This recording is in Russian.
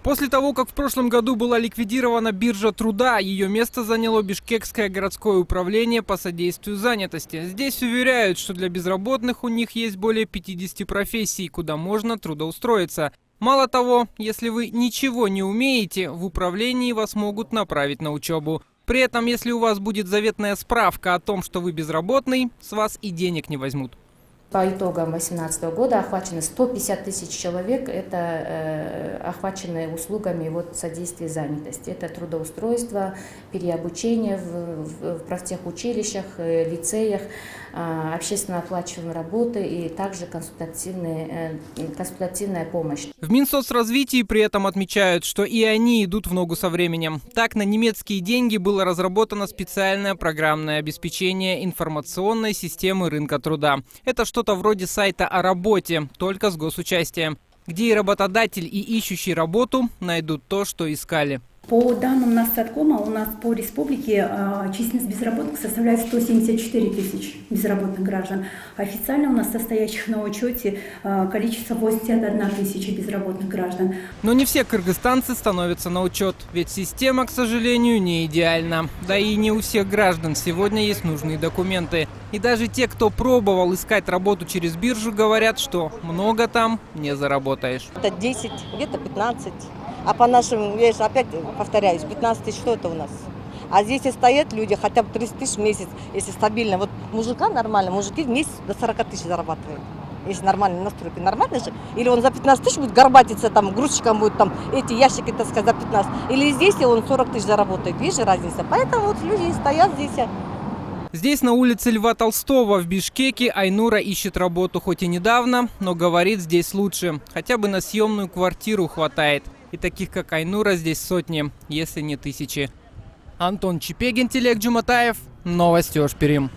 После того, как в прошлом году была ликвидирована биржа труда, ее место заняло Бишкекское городское управление по содействию занятости. Здесь уверяют, что для безработных у них есть более 50 профессий, куда можно трудоустроиться. Мало того, если вы ничего не умеете, в управлении вас могут направить на учебу. При этом, если у вас будет заветная справка о том, что вы безработный, с вас и денег не возьмут. По итогам 2018 года охвачено 150 тысяч человек, это охвачены услугами содействия занятости. Это трудоустройство, переобучение в профтехучилищах, лицеях, общественно оплачиваемые работы и также консультативная помощь. В Минсоцразвитии при этом отмечают, что и они идут в ногу со временем. Так, на немецкие деньги было разработано специальное программное обеспечение информационной системы рынка труда. Это что-то вроде сайта о работе, только с госучастием, где и работодатель, и ищущий работу найдут то, что искали. По данным Росстаткома, у нас по республике численность безработных составляет 174 тысяч безработных граждан. Официально у нас состоящих на учете количество 81 тысяча безработных граждан. Но не все кыргызстанцы становятся на учет, ведь система, к сожалению, не идеальна. Да и не у всех граждан сегодня есть нужные документы. И даже те, кто пробовал искать работу через биржу, говорят, что много там не заработаешь. Это 10, где-то 15. А по нашим, я же опять повторяюсь, 15 тысяч, что это у нас? А здесь и стоят люди, хотя бы 30 тысяч в месяц, если стабильно. Вот мужика нормально, мужики в месяц до 40 тысяч зарабатывают. Если нормальная настройка, нормально же? Или он за 15 тысяч будет горбатиться, там, грузчиком будет там эти ящики, так сказать, за 15. Или здесь он 40 тысяч заработает, видишь, разница. Поэтому вот люди стоят здесь. Здесь, на улице Льва Толстого в Бишкеке, Айнура ищет работу хоть и недавно, но говорит, здесь лучше. Хотя бы на съемную квартиру хватает. И таких, как Айнура, здесь сотни, если не тысячи. Антон Чипегин, Телек Джуматаев. Новости Ошперим.